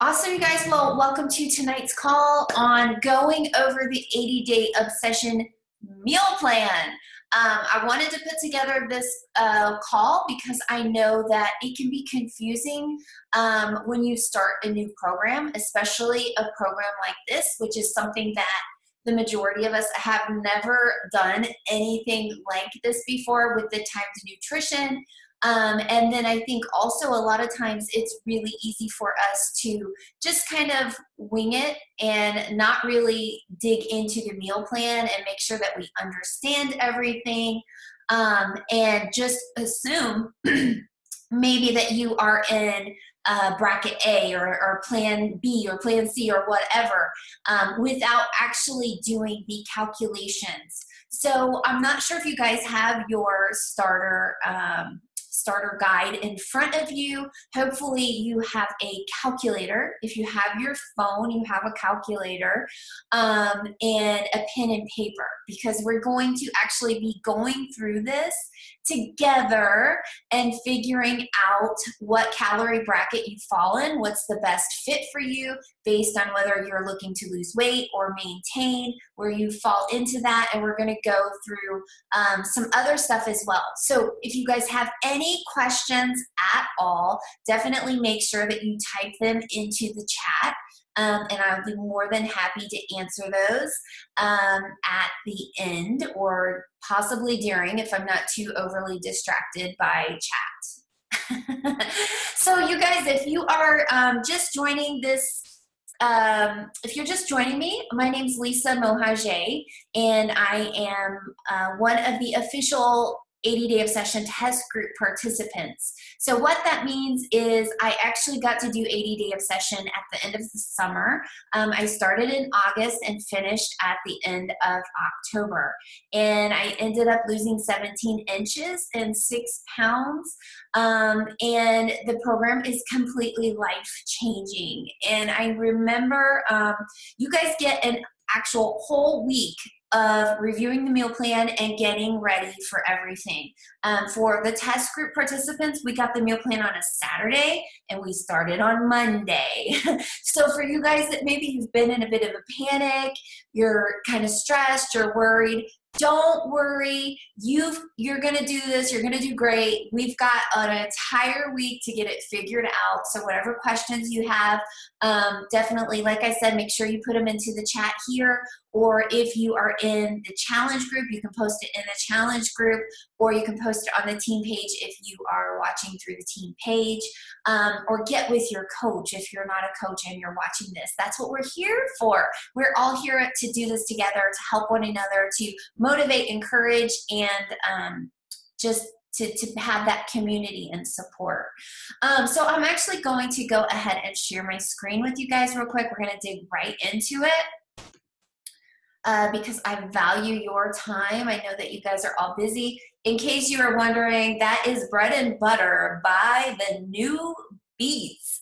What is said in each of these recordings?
Awesome, you guys. Well, welcome to tonight's call on going over the 80-day obsession meal plan. I wanted to put together this call because I know that it can be confusing when you start a new program, especially a program like this, which is something that the majority of us have never done anything like this before with the timed nutrition. And then I think also a lot of times it's really easy for us to just kind of wing it and not really dig into the meal plan and make sure that we understand everything, and just assume maybe that you are in bracket A or plan B or plan C or whatever, without actually doing the calculations. So I'm not sure if you guys have your starter guide in front of you. Hopefully you have a calculator. If you have your phone, you have a calculator, and a pen and paper, because we're going to actually be going through this together and figuring out what calorie bracket you fall in, what's the best fit for you based on whether you're looking to lose weight or maintain, where you fall into that. And we're going to go through some other stuff as well. So if you guys have any questions at all, definitely make sure that you type them into the chat. And I'll be more than happy to answer those at the end, or possibly during, if I'm not too overly distracted by chat. So you guys, if you are just joining this, if you're just joining me, my name's Lisa Mohajay, and I am one of the official 80-day obsession test group participants. So what that means is I actually got to do 80-day obsession at the end of the summer. I started in August and finished at the end of October. And I ended up losing 17 inches and 6 pounds. And the program is completely life-changing. And I remember you guys get an actual whole week of reviewing the meal plan and getting ready for everything. For the test group participants, we got the meal plan on a Saturday and we started on Monday. So for you guys that maybe you've been in a bit of a panic, you're kind of stressed, you're worried, don't worry. You're going to do this. You're going to do great. We've got an entire week to get it figured out. So whatever questions you have, definitely, like I said, make sure you put them into the chat here. Or if you are in the challenge group, you can post it in the challenge group, or you can post it on the team page if you are watching through the team page, or get with your coach if you're not a coach and you're watching this. That's what we're here for. We're all here to do this together, to help one another, to motivate, encourage, and just to have that community and support. So I'm actually going to go ahead and share my screen with you guys real quick. We're going to dig right into it. Because I value your time. I know that you guys are all busy. In case you are wondering, that is Bread and Butter by the New Beats.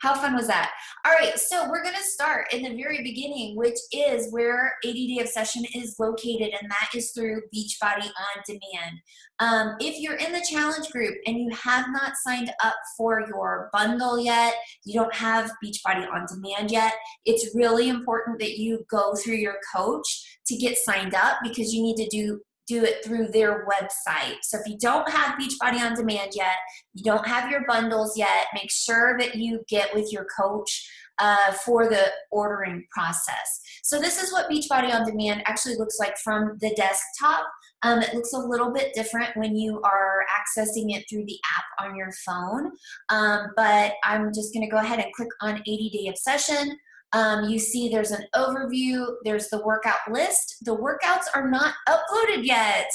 How fun was that? All right, so we're going to start in the very beginning, which is where 80-day obsession is located, and that is through Beachbody On Demand. If you're in the challenge group and you have not signed up for your bundle yet, you don't have Beachbody On Demand yet, it's really important that you go through your coach to get signed up, because you need to do it through their website. So if you don't have Beachbody On Demand yet, you don't have your bundles yet, make sure that you get with your coach for the ordering process. So this is what Beachbody On Demand actually looks like from the desktop. It looks a little bit different when you are accessing it through the app on your phone. But I'm just going to go ahead and click on 80-day obsession. You see there's an overview, there's the workout list. The workouts are not uploaded yet.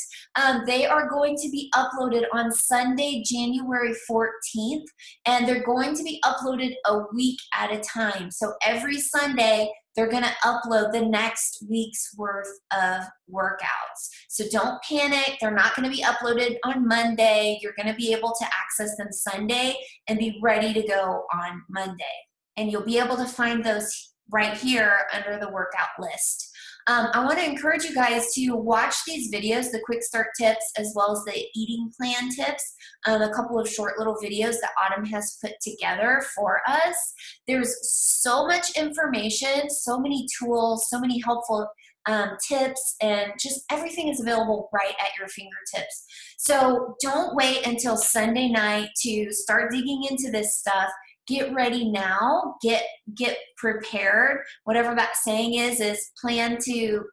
They are going to be uploaded on Sunday, January 14th, and they're going to be uploaded a week at a time. So every Sunday, they're going to upload the next week's worth of workouts. So don't panic. They're not going to be uploaded on Monday. You're going to be able to access them Sunday and be ready to go on Monday. And you'll be able to find those right here under the workout list. I want to encourage you guys to watch these videos, the quick start tips, as well as the eating plan tips, a couple of short little videos that Autumn has put together for us. There's so much information, so many tools, so many helpful tips, and just everything is available right at your fingertips. So don't wait until Sunday night to start digging into this stuff. Get ready now, get prepared. Whatever that saying is plan to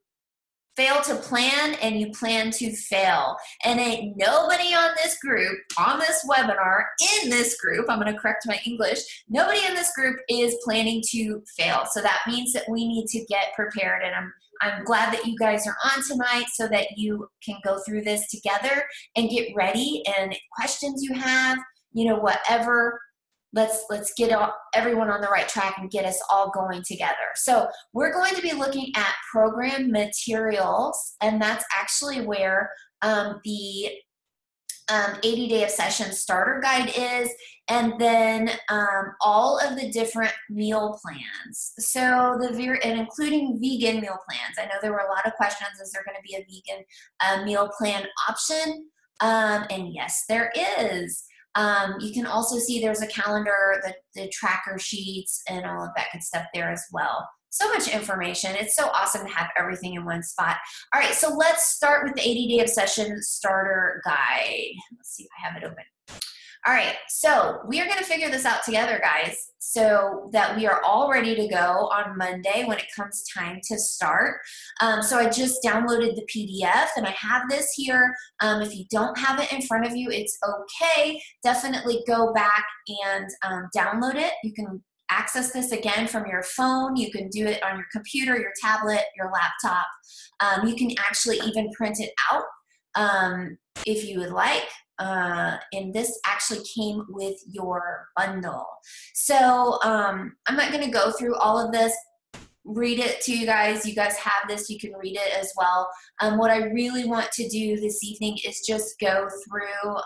fail to plan and you plan to fail. And ain't nobody on this group, on this webinar, in this group, I'm gonna correct my English, nobody in this group is planning to fail. So that means that we need to get prepared, and I'm glad that you guys are on tonight so that you can go through this together and get ready, and questions you have, you know, whatever, let's get everyone on the right track and get us all going together. So we're going to be looking at program materials, and that's actually where the 80 Day of Session starter guide is, and then all of the different meal plans. So and including vegan meal plans. I know there were a lot of questions, is there going to be a vegan meal plan option? And yes, there is. You can also see there's a calendar, the tracker sheets, and all of that good stuff there as well. So much information. It's so awesome to have everything in one spot. All right, so let's start with the 80 Day of Session starter guide. Let's see if I have it open. All right, so we are going to figure this out together, guys, so that we are all ready to go on Monday when it comes time to start. So I just downloaded the PDF, and I have this here. If you don't have it in front of you, it's okay. Definitely go back and download it. You can access this again from your phone. You can do it on your computer, your tablet, your laptop. You can actually even print it out if you would like. And this actually came with your bundle. So I'm not going to go through all of this, read it to you guys. You guys have this, you can read it as well. What I really want to do this evening is just go through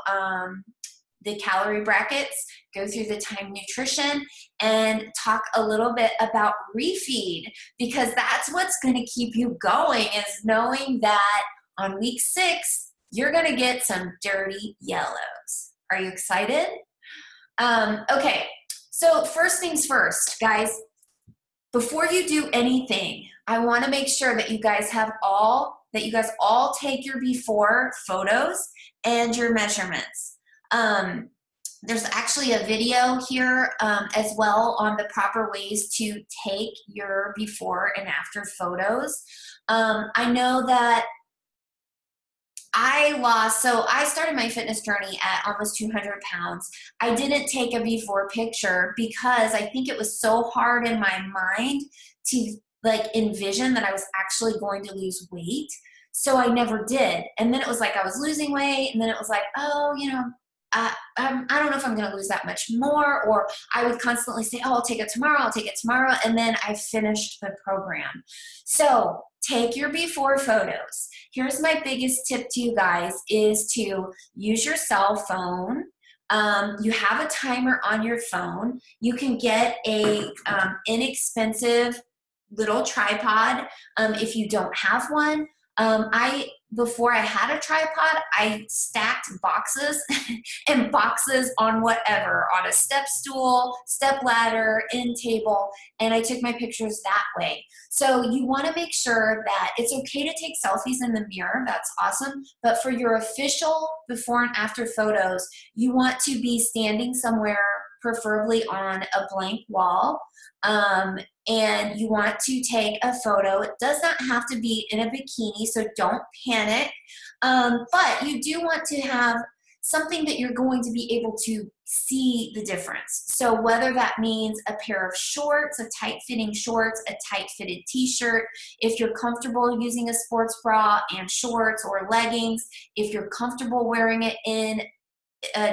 the calorie brackets, go through the time nutrition, and talk a little bit about refeed, because that's what's going to keep you going, is knowing that on week 6, you're going to get some dirty yellows. Are you excited? Okay, so first things first, guys, before you do anything, I want to make sure that you guys all take your before photos and your measurements. There's actually a video here as well on the proper ways to take your before and after photos. I know that I started my fitness journey at almost 200 pounds. I didn't take a before picture because I think it was so hard in my mind to envision that I was actually going to lose weight. So I never did. And then it was like I was losing weight, and then it was like, oh, I don't know if I'm going to lose that much more, or I would constantly say, oh, I'll take it tomorrow, and then I finished the program. So take your before photos. Here's my biggest tip to you guys, is to use your cell phone. You have a timer on your phone. You can get a inexpensive little tripod if you don't have one. Before I had a tripod, I stacked boxes and boxes on whatever, on a step stool, step ladder, end table, and I took my pictures that way. So you want to make sure that it's okay to take selfies in the mirror. That's awesome. But for your official before and after photos, you want to be standing somewhere, preferably on a blank wall. And you want to take a photo. It does not have to be in a bikini, so don't panic. But you do want to have something that you're going to be able to see the difference. So whether that means a pair of shorts, a tight-fitting shorts, a tight-fitted t-shirt, if you're comfortable using a sports bra and shorts or leggings, if you're comfortable wearing it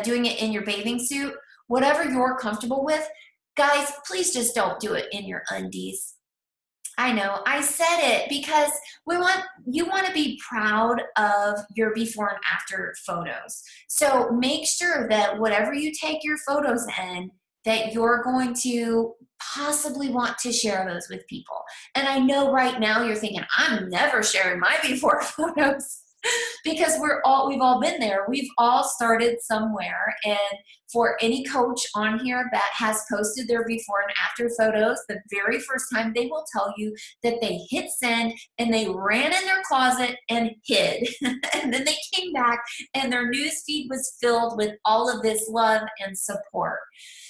doing it in your bathing suit, whatever you're comfortable with. Guys, please just don't do it in your undies. I know, I said it because you want to be proud of your before and after photos. So make sure that whatever you take your photos in, that you're going to possibly want to share those with people. And I know right now you're thinking, I'm never sharing my before photos. Because we've all been there. We've all started somewhere. And for any coach on here that has posted their before and after photos, the very first time they will tell you that they hit send and they ran in their closet and hid. And then they came back and their news feed was filled with all of this love and support.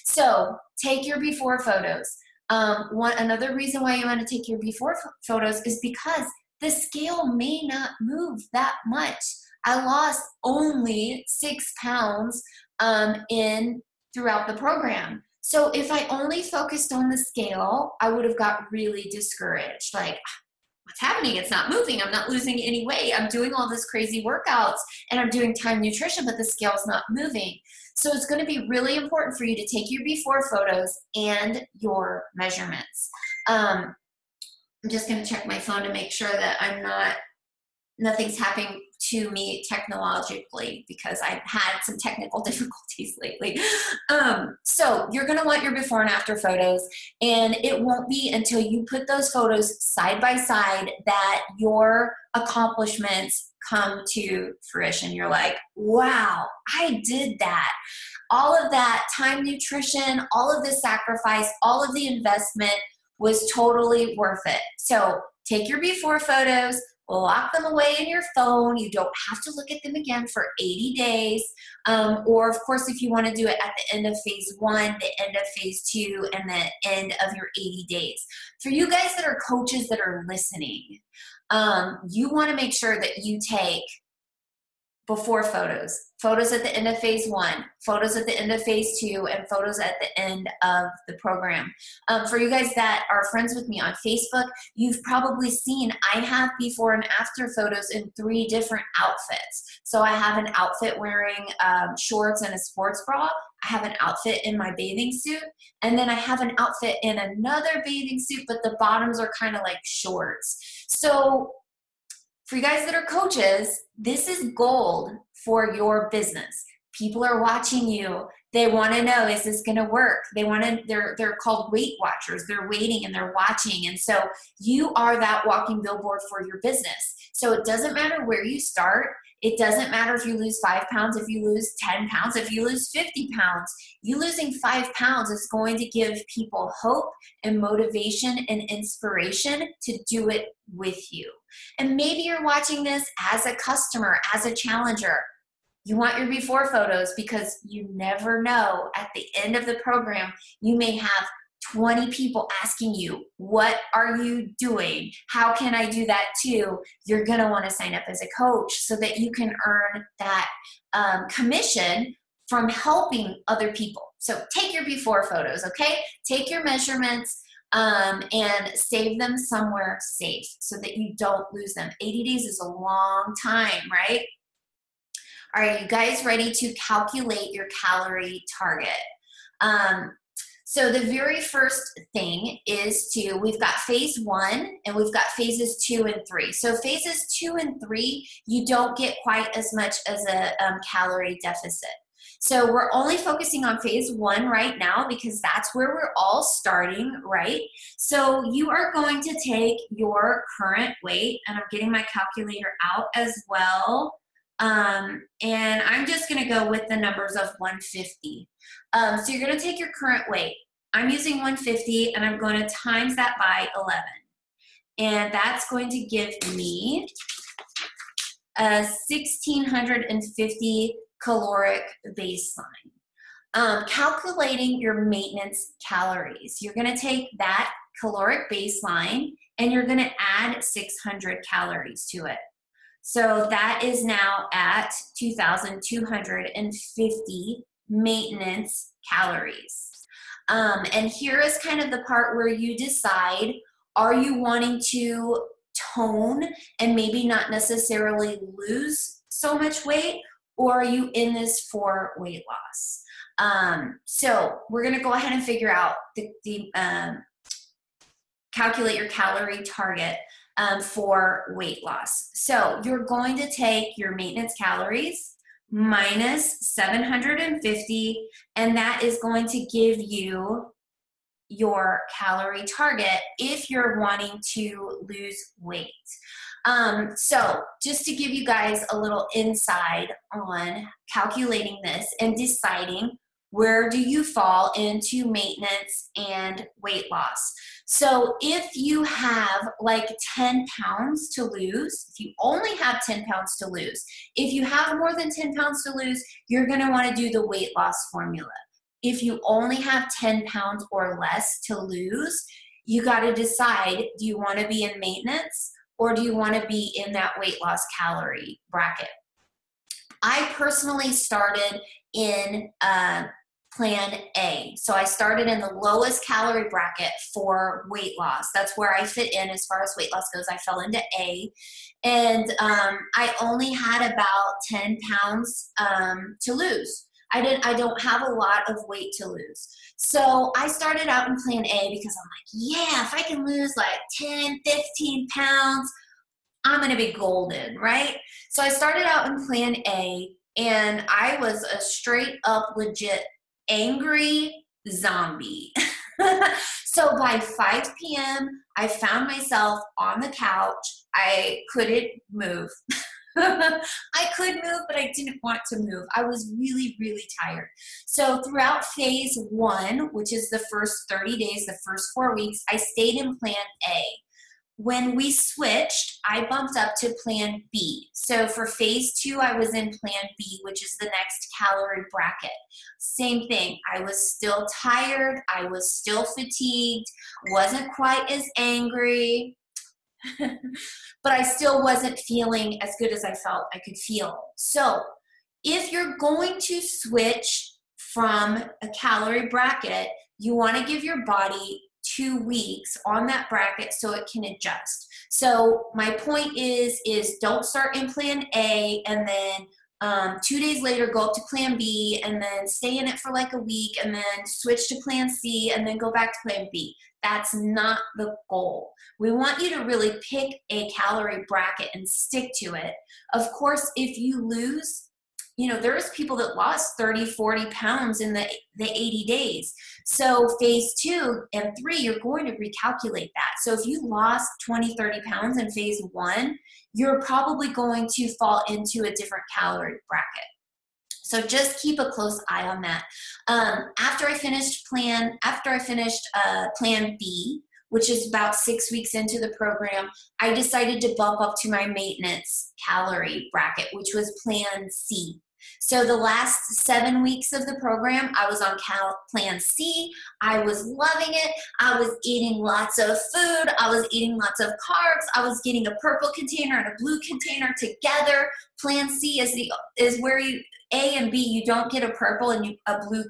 So take your before photos. Another reason why you want to take your before photos is because the scale may not move that much. I lost only 6 pounds throughout the program. So if I only focused on the scale, I would have got really discouraged. Like, what's happening? It's not moving. I'm not losing any weight. I'm doing all this crazy workouts and I'm doing time nutrition, but the scale's not moving. So it's going to be really important for you to take your before photos and your measurements. I'm just going to check my phone to make sure that nothing's happening to me technologically, because I've had some technical difficulties lately. So you're going to want your before and after photos, and it won't be until you put those photos side by side that your accomplishments come to fruition. You're like, wow, I did that. All of that time nutrition, all of the sacrifice, all of the investment was totally worth it. So take your before photos, lock them away in your phone. You don't have to look at them again for 80 days. Or of course, if you want to do it at the end of phase 1, the end of phase 2, and the end of your 80 days. For you guys that are coaches that are listening, you want to make sure that you take before photos at the end of phase 1, photos at the end of phase 2, and photos at the end of the program. For you guys that are friends with me on Facebook, you've probably seen I have before and after photos in 3 different outfits. So I have an outfit wearing shorts and a sports bra. I have an outfit in my bathing suit, and then I have an outfit in another bathing suit, but the bottoms are kind of like shorts. So for you guys that are coaches, this is gold for your business. People are watching you. They want to know, is this going to work? They're called weight watchers. They're waiting and they're watching. And so you are that walking billboard for your business. So it doesn't matter where you start. It doesn't matter if you lose 5 pounds, if you lose 10 pounds, if you lose 50 pounds. You losing 5 pounds is going to give people hope and motivation and inspiration to do it with you. And maybe you're watching this as a customer, as a challenger. You want your before photos because you never know, at the end of the program, you may have 20 people asking you, what are you doing? How can I do that too? You're going to want to sign up as a coach so that you can earn that commission from helping other people. So take your before photos, okay? Take your measurements and save them somewhere safe so that you don't lose them. 80 days is a long time, right? Are you guys ready to calculate your calorie target? So the very first thing is we've got phase 1 and we've got phases 2 and 3. So phases 2 and 3, you don't get quite as much as a calorie deficit. So we're only focusing on phase 1 right now because that's where we're all starting, right? So you are going to take your current weight, and I'm getting my calculator out as well. And I'm just going to go with the numbers of 150. So you're going to take your current weight. I'm using 150 and I'm going to times that by 11. And that's going to give me a 1650 caloric baseline. Calculating your maintenance calories. You're going to take that caloric baseline and you're going to add 600 calories to it. So that is now at 2,250 maintenance calories. And here is kind of the part where you decide, are you wanting to tone and maybe not necessarily lose so much weight, or are you in this for weight loss? So we're going to go ahead and figure out calculate your calorie target for weight loss. So you're going to take your maintenance calories minus 750, and that is going to give you your calorie target if you're wanting to lose weight. So just to give you guys a little insight on calculating this and deciding where do you fall into maintenance and weight loss. So if you have like 10 pounds to lose, if you only have 10 pounds to lose, if you have more than 10 pounds to lose, you're going to want to do the weight loss formula. If you only have 10 pounds or less to lose, you got to decide, do you want to be in maintenance or do you want to be in that weight loss calorie bracket? I personally started in plan A. So I started in the lowest calorie bracket for weight loss. That's where I fit in as far as weight loss goes. I fell into A. And I only had about 10 pounds to lose. I don't have a lot of weight to lose. So I started out in plan A because I'm like, yeah, if I can lose like 10, 15 pounds, I'm going to be golden, right? So I started out in plan A, and I was a straight up legit angry zombie. So by 5 p.m., I found myself on the couch. I couldn't move. I could move, but I didn't want to move. I was really, really tired. So throughout phase 1, which is the first 30 days, the first 4 weeks, I stayed in plan A. When we switched, I bumped up to plan B. So for phase 2, I was in plan B, which is the next calorie bracket. Same thing. I was still tired. I was still fatigued, wasn't quite as angry, but I still wasn't feeling as good as I felt I could feel. So if you're going to switch from a calorie bracket, you want to give your body 2 weeks on that bracket so it can adjust. So my point is don't start in plan A and then 2 days later go up to plan B and then stay in it for like a week and then switch to plan C and then go back to plan B. That's not the goal. We want you to really pick a calorie bracket and stick to it. Of course, if you lose, there's people that lost 30, 40 pounds in the 80 days. So phase 2 and 3, you're going to recalculate that. So if you lost 20, 30 pounds in phase 1, you're probably going to fall into a different calorie bracket. So just keep a close eye on that. After I finished plan B, which is about 6 weeks into the program, I decided to bump up to my maintenance calorie bracket, which was plan C. So the last 7 weeks of the program, I was on plan C. I was loving it. I was eating lots of food. I was eating lots of carbs. I was getting a purple container and a blue container together. Plan C is where A and B, you don't get a purple and a blue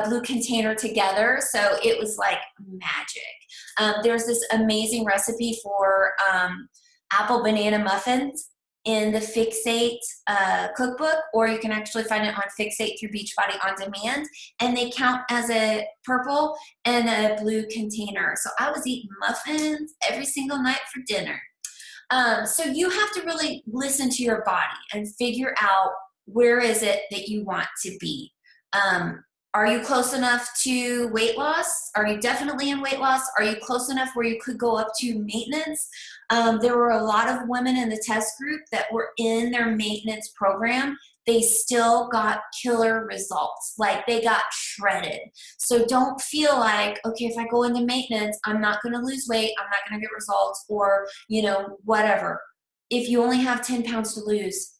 blue container together. So it was like magic. There's this amazing recipe for apple banana muffins in the Fixate cookbook, or you can actually find it on Fixate through Beachbody On Demand, and they count as a purple and a blue container. So I was eating muffins every single night for dinner. So you have to really listen to your body and figure out where is it that you want to be. Are you close enough to weight loss? Are you definitely in weight loss? Are you close enough where you could go up to maintenance? There were a lot of women in the test group that were in their maintenance program. They still got killer results. Like they got shredded. So don't feel like, okay, if I go into maintenance, I'm not going to lose weight. I'm not going to get results or, whatever. If you only have 10 pounds to lose,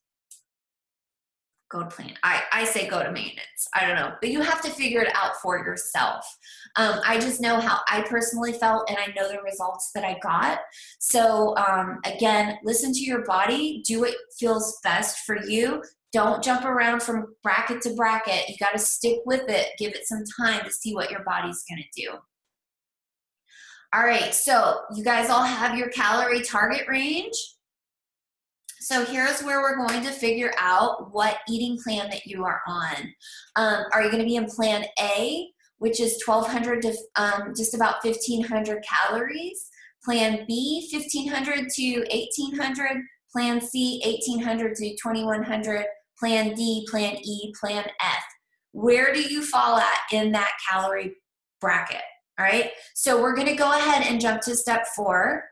go to plan. I say go to maintenance. I don't know, but you have to figure it out for yourself. I just know how I personally felt and I know the results that I got. So again, listen to your body, do what feels best for you. Don't jump around from bracket to bracket. You got to stick with it. Give it some time to see what your body's going to do. All right. So you guys all have your calorie target range. So here's where we're going to figure out what eating plan that you are on. Are you going to be in plan A, which is 1,200 to just about 1,500 calories? Plan B, 1,500 to 1,800. Plan C, 1,800 to 2,100. plan D, plan E, plan F. Where do you fall at in that calorie bracket? All right, so we're gonna go ahead and jump to step 4.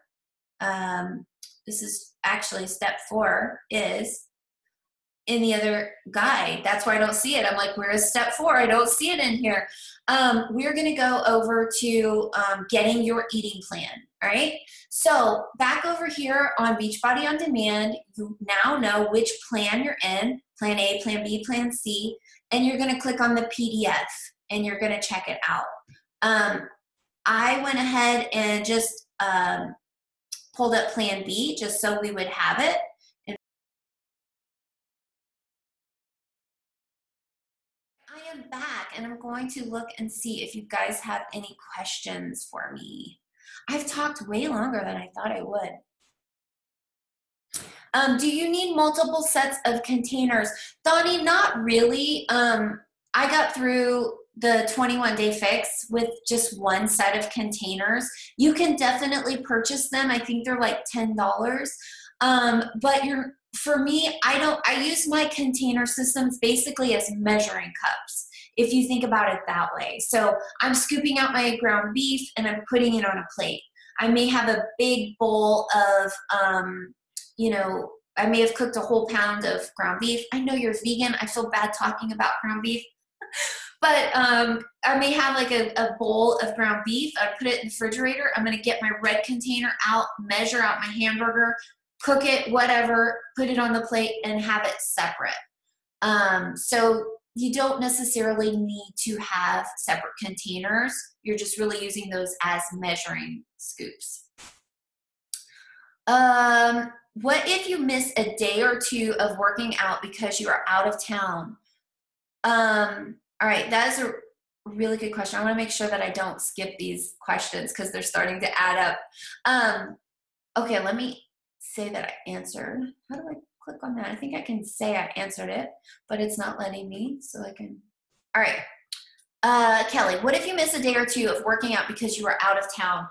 This is actually step 4 is in the other guide. That's why I don't see it. I'm like, where is step 4? I don't see it in here. We're gonna go over to getting your eating plan, all right? So back over here on Beachbody On Demand, you now know which plan you're in, plan A, plan B, plan C, and you're gonna click on the PDF and you're gonna check it out. I went ahead and just pulled up plan B just so we would have it. I am back and I'm going to look and see if you guys have any questions for me. I've talked way longer than I thought I would. Do you need multiple sets of containers? Donnie, not really. I got through the 21-day fix with just one set of containers. You can definitely purchase them. I think they're like $10. But for me, I use my container systems basically as measuring cups, if you think about it that way. So I'm scooping out my ground beef and I'm putting it on a plate. I may have a big bowl of, I may have cooked a whole pound of ground beef. I know you're vegan. I feel bad talking about ground beef. But I may have like a bowl of ground beef. I put it in the refrigerator. I'm going to get my red container out, measure out my hamburger, cook it, whatever, put it on the plate and have it separate. So you don't necessarily need to have separate containers. You're just really using those as measuring scoops. What if you miss a day or two of working out because you are out of town? All right, that is a really good question. I want to make sure that I don't skip these questions because they're starting to add up. Okay, let me say that I answered. How do I click on that? I think I can say I answered it, but it's not letting me, so I can. All right. Kelly, what if you miss a day or two of working out because you are out of town?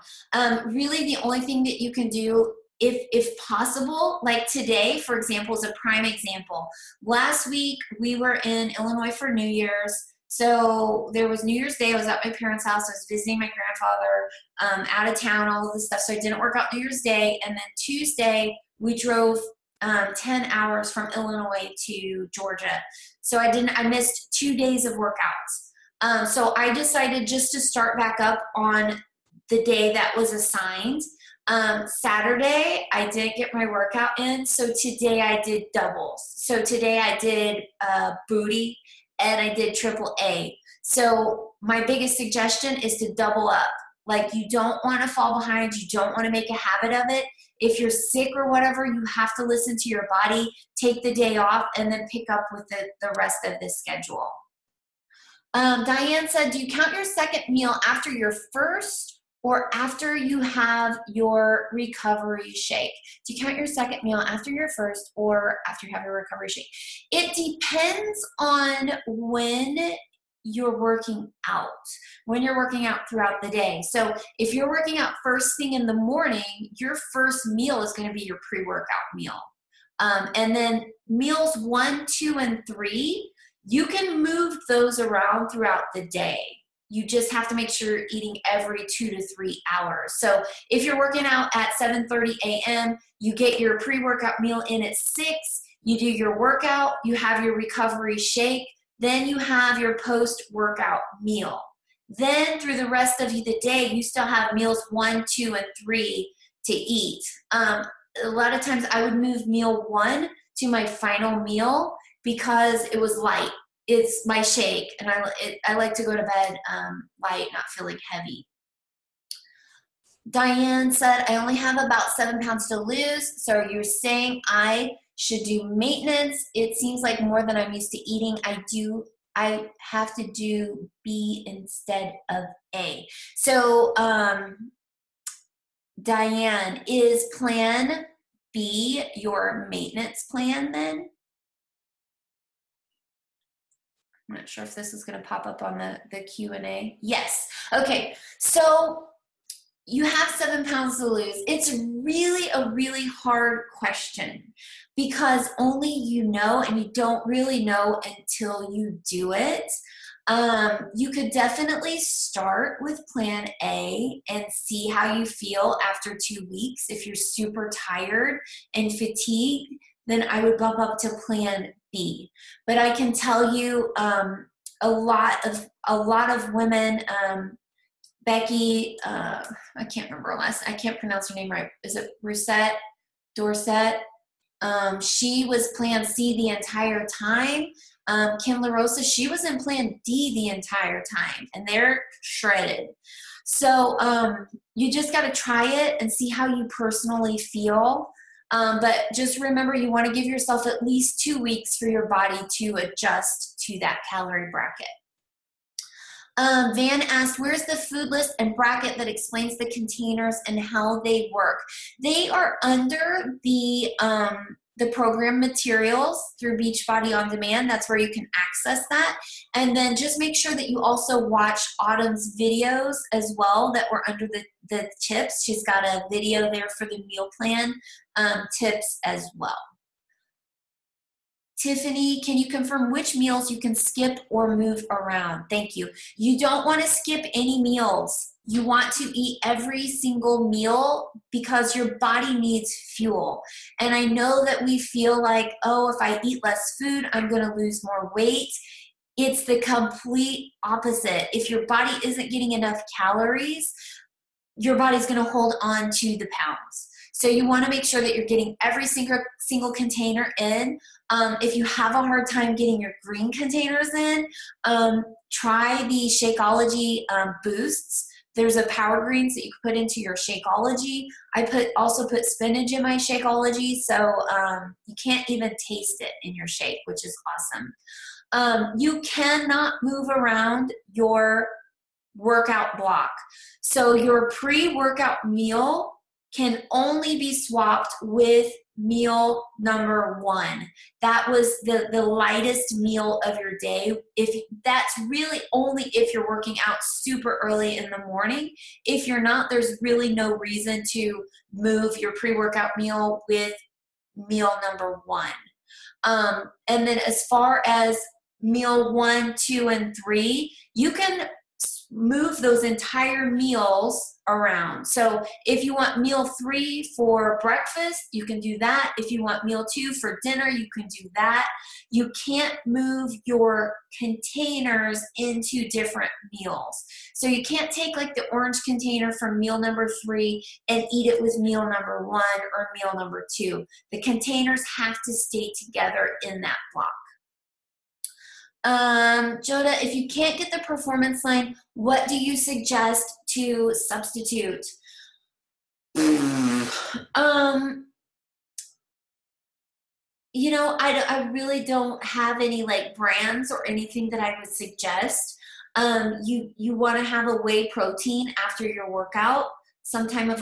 Really, the only thing that you can do, if possible, like today, for example, is a prime example. Last week, we were in Illinois for New Year's. So there was New Year's Day. I was at my parents' house. I was visiting my grandfather, out of town, all of this stuff. So I didn't work out New Year's Day. And then Tuesday, we drove 10 hours from Illinois to Georgia. So I missed 2 days of workouts. So I decided just to start back up on the day that was assigned. Saturday, I didn't get my workout in. So today I did doubles. So today I did booty and I did triple A. So my biggest suggestion is to double up. Like, you don't want to fall behind. You don't want to make a habit of it. If you're sick or whatever, you have to listen to your body, take the day off, and then pick up with the rest of the schedule. Diane said, do you count your second meal after your first or after you have your recovery shake? Do you count your second meal after your first or after you have your recovery shake? It depends on when you're working out, throughout the day. So if you're working out first thing in the morning, your first meal is going to be your pre-workout meal. And then meals 1, 2, and 3, you can move those around throughout the day. You just have to make sure you're eating every 2 to 3 hours. So if you're working out at 7:30 a.m., you get your pre-workout meal in at 6, you do your workout, you have your recovery shake, then you have your post-workout meal. Then through the rest of the day, you still have meals 1, 2, and 3 to eat. A lot of times I would move meal 1 to my final meal because it was light. It's my shake, and I like to go to bed light, not feeling heavy. Diane said, I only have about 7 pounds to lose, so you're saying I should do maintenance. It seems like more than I'm used to eating. I have to do B instead of A. So Diane, is plan B your maintenance plan then? I'm not sure if this is going to pop up on the Q&A. Yes. Okay. So You have 7 pounds to lose. It's really a really hard question because only you know, and you don't really know until you do it. You could definitely start with plan A and see how you feel after 2 weeks. If you're super tired and fatigued, then I would bump up to plan B. But I can tell you a lot of women, Becky, I can't remember her I can't pronounce her name right. Is it Dorset? She was plan C the entire time. Kim LaRosa, she was in plan D the entire time, and they're shredded. So you just got to try it and see how you personally feel. But just remember, you want to give yourself at least 2 weeks for your body to adjust to that calorie bracket. Van asked, where's the food list and bracket that explains the containers and how they work? They are under the program materials through Beachbody On Demand. That's where you can access that. And then just make sure that you also watch Autumn's videos as well that were under the tips. She's got a video there for the meal plan tips as well. Tiffany, can you confirm which meals you can skip or move around? Thank you. You don't want to skip any meals. You want to eat every single meal because your body needs fuel. And I know that we feel like, oh, if I eat less food, I'm going to lose more weight. It's the complete opposite. If your body isn't getting enough calories, your body's going to hold on to the pounds. So you want to make sure that you're getting every single container in. If you have a hard time getting your green containers in, try the Shakeology boosts. There's a power greens that you can put into your Shakeology. I also put spinach in my Shakeology, so you can't even taste it in your shake, which is awesome. You cannot move around your workout block. So your pre-workout meal can only be swapped with meal number 1. That was the lightest meal of your day. That's really only if you're working out super early in the morning. If you're not, there's really no reason to move your pre-workout meal with meal number 1. And then as far as meal 1, 2, and 3, you can move those entire meals around. So if you want meal 3 for breakfast, you can do that. If you want meal 2 for dinner, you can do that. You can't move your containers into different meals. So you can't take like the orange container from meal number 3 and eat it with meal number 1 or meal number 2. The containers have to stay together in that block. Joda, if you can't get the performance line, what do you suggest to substitute? You know, I really don't have any like brands or anything that I would suggest. You want to have a whey protein after your workout, some type of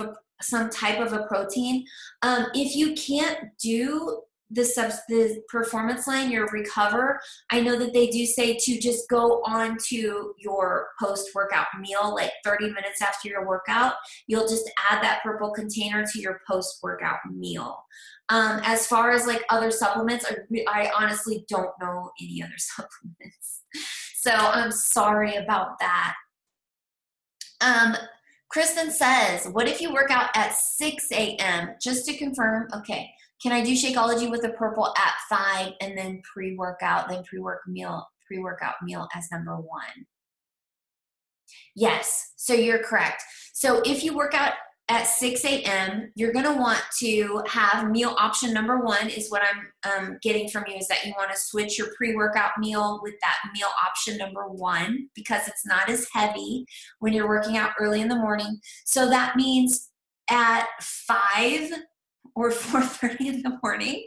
a protein. If you can't do the performance line, your recover, I know that they do say to just go on to your post-workout meal, like 30 minutes after your workout. You'll just add that purple container to your post-workout meal. As far as like other supplements, I honestly don't know any other supplements. So I'm sorry about that. Kristen says, what if you work out at 6 a.m.? Just to confirm, okay. Can I do Shakeology with a purple at 5 and then pre-workout, then pre-workout meal as number 1? Yes, so you're correct. So if you work out at 6 a.m., you're going to want to have meal option number 1 is what I'm getting from you, is that you want to switch your pre-workout meal with that meal option number 1 because it's not as heavy when you're working out early in the morning. So that means at 5 or 4:30 in the morning,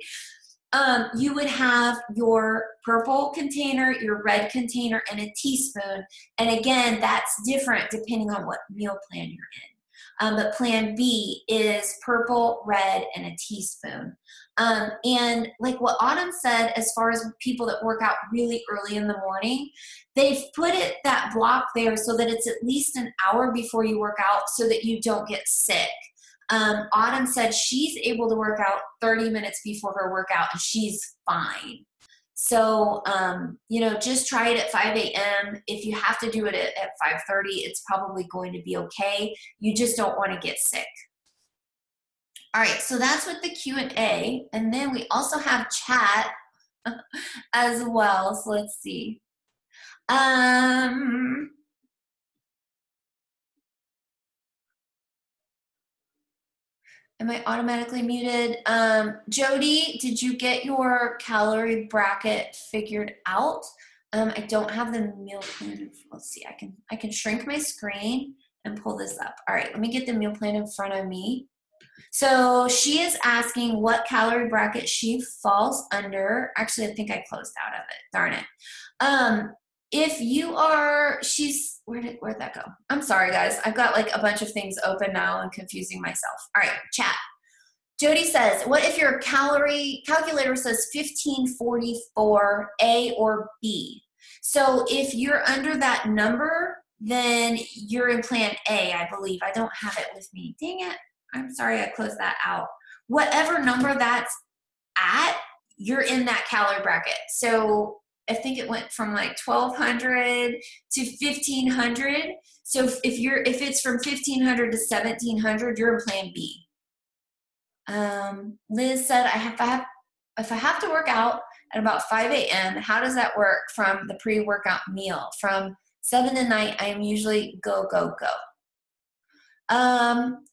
you would have your purple container, your red container, and a teaspoon. And again, that's different depending on what meal plan you're in. But plan B is purple, red, and a teaspoon. And like what Autumn said, as far as people that work out really early in the morning, they've put that block there so that it's at least an hour before you work out so that you don't get sick. Autumn said she's able to work out 30 minutes before her workout and she's fine. So, just try it at 5 a.m. If you have to do it at 5:30, it's probably going to be okay. You just don't want to get sick. All right, so that's with the Q&A. And then we also have chat as well. So let's see. Am I automatically muted? Jody, did you get your calorie bracket figured out? I don't have the meal plan. Let's see, I can shrink my screen and pull this up. All right, let me get the meal plan in front of me. So she is asking what calorie bracket she falls under. Actually, I think I closed out of it. Darn it. If you are, where'd that go? I'm sorry, guys. I've got like a bunch of things open now and confusing myself. All right, chat. Jody says, what if your calorie calculator says 1544 A or B? So if you're under that number, then you're in plan A, I believe. I don't have it with me. Dang it. I'm sorry I closed that out. Whatever number that's at, you're in that calorie bracket. So I think it went from like 1200 to 1500. So if it's from 1500 to 1700, you're in plan B. Liz said, if I have to work out at about 5 a.m., how does that work from the pre-workout meal? From 7 to 9, I am usually go, go, go.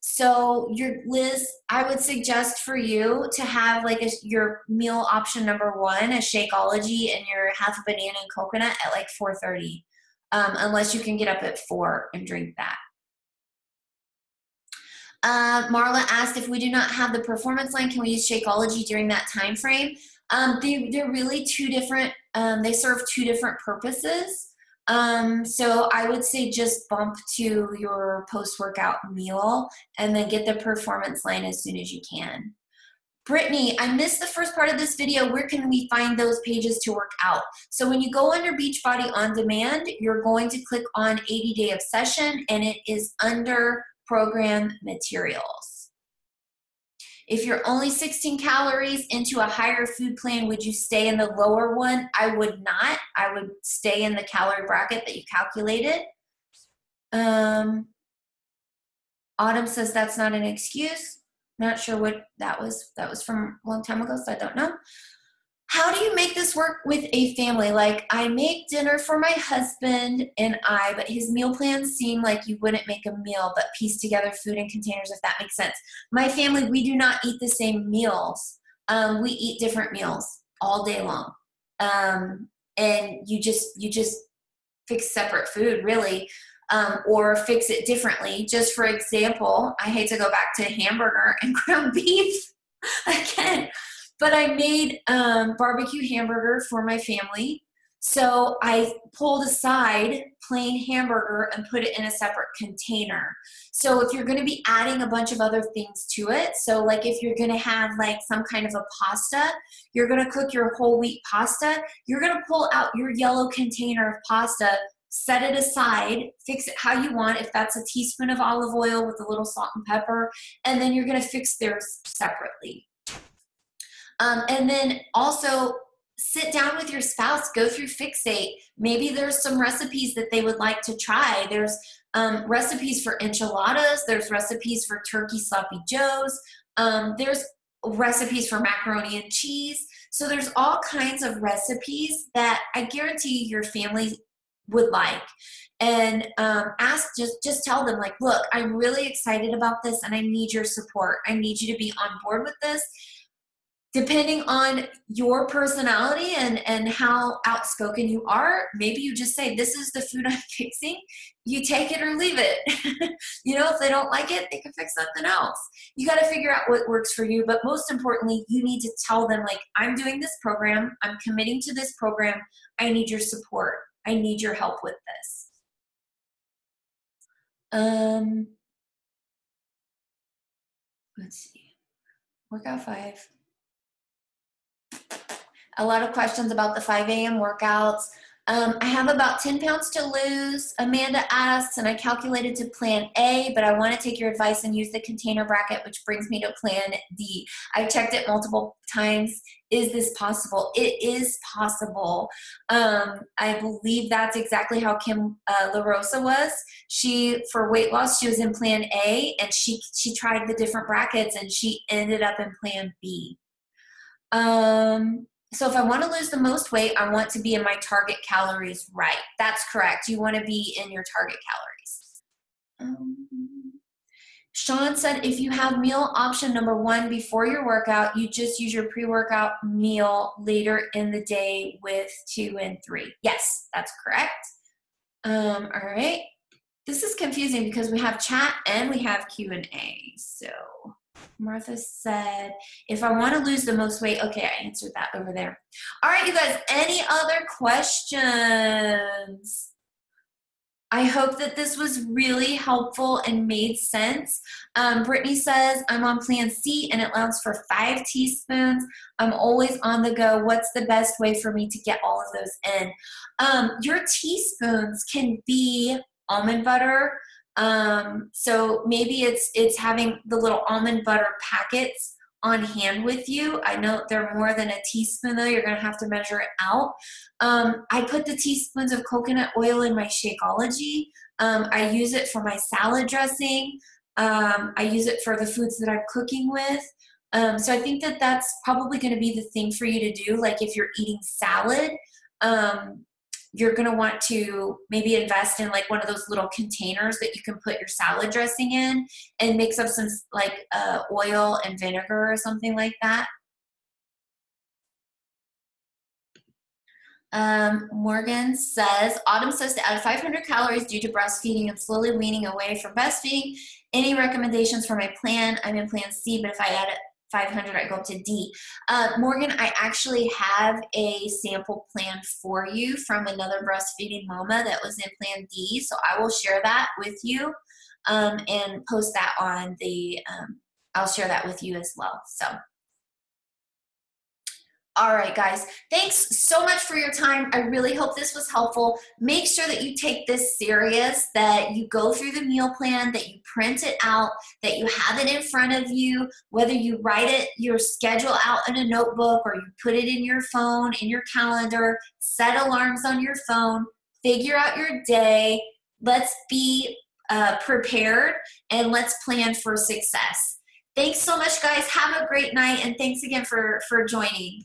So Liz, I would suggest for you to have like your meal option number 1, a Shakeology, and your half a banana and coconut at like 4:30, unless you can get up at 4 and drink that. Marla asked if we do not have the performance line, can we use Shakeology during that time frame? They're really two different, they serve two different purposes. So I would say just bump to your post-workout meal and then get the performance line as soon as you can. Brittany, I missed the first part of this video. Where can we find those pages to work out? So when you go under Beachbody On Demand, you're going to click on 80-Day Obsession, and it is under Program Materials. If you're only 16 calories into a higher food plan, would you stay in the lower one? I would not. I would stay in the calorie bracket that you calculated. Autumn says that's not an excuse. Not sure what that was. That was from a long time ago, so I don't know. How do you make this work with a family? Like, I make dinner for my husband and but his meal plans seem like you wouldn't make a meal, but piece together food in containers, if that makes sense. My family, we do not eat the same meals. We eat different meals all day long. And you just fix separate food, really. Or fix it differently. Just for example, I hate to go back to hamburger and ground beef again, but I made barbecue hamburger for my family. So I pulled aside plain hamburger and put it in a separate container. So if you're going to be adding a bunch of other things to it, so like if you're going to have like some kind of a pasta, you're going to cook your whole wheat pasta, you're going to pull out your yellow container of pasta, set it aside, fix it how you want, if that's a teaspoon of olive oil with a little salt and pepper, and then you're going to fix theirs separately. And then also sit down with your spouse, go through Fixate. Maybe there's some recipes that they would like to try. There's recipes for enchiladas. There's recipes for turkey sloppy joes. There's recipes for macaroni and cheese. So there's all kinds of recipes that I guarantee your family would like. And just tell them, like, look, I'm really excited about this and I need your support. I need you to be on board with this. Depending on your personality and how outspoken you are, maybe you just say, this is the food I'm fixing. You take it or leave it. If they don't like it, they can fix something else. You got to figure out what works for you. But most importantly, you need to tell them, like, I'm doing this program. I'm committing to this program. I need your support. I need your help with this. Let's see. Workout 5. A lot of questions about the 5 a.m. workouts. I have about 10 pounds to lose. Amanda asks, and I calculated to plan A, but I want to take your advice and use the container bracket, which brings me to plan D. I've checked it multiple times. Is this possible? It is possible. I believe that's exactly how Kim LaRosa was. For weight loss, she was in plan A, and she tried the different brackets, and she ended up in plan B. So if I want to lose the most weight, I want to be in my target calories, right? That's correct. You want to be in your target calories. Sean said, if you have meal option number 1 before your workout, you just use your pre-workout meal later in the day with 2 and 3. Yes, that's correct. All right. This is confusing because we have chat and we have Q&A. So Martha said, if I want to lose the most weight, okay, I answered that over there. All right, you guys, any other questions? I hope that this was really helpful and made sense. Brittany says, I'm on plan C and it allows for 5 teaspoons. I'm always on the go. What's the best way for me to get all of those in? Your teaspoons can be almond butter. So maybe it's having the little almond butter packets on hand with you. I know they're more than a teaspoon though. You're going to have to measure it out. I put the teaspoons of coconut oil in my Shakeology. I use it for my salad dressing. I use it for the foods that I'm cooking with. So I think that that's probably going to be the thing for you to do. Like if you're eating salad, you're going to want to maybe invest in like one of those little containers that you can put your salad dressing in and mix up some like oil and vinegar or something like that. Morgan says, Autumn says to add 500 calories due to breastfeeding and slowly weaning away from breastfeeding. Any recommendations for my plan? I'm in plan C, but if I add 500, I go up to D. Morgan, I actually have a sample plan for you from another breastfeeding mama that was in plan D. So I will share that with you and post that on the, I'll share that with you as well. So. All right, guys, thanks so much for your time. I really hope this was helpful. Make sure that you take this serious, that you go through the meal plan, that you print it out, that you have it in front of you, whether you write it, your schedule out in a notebook, or you put it in your phone, in your calendar, set alarms on your phone, figure out your day. Let's be prepared and let's plan for success. Thanks so much, guys. Have a great night, and thanks again for joining.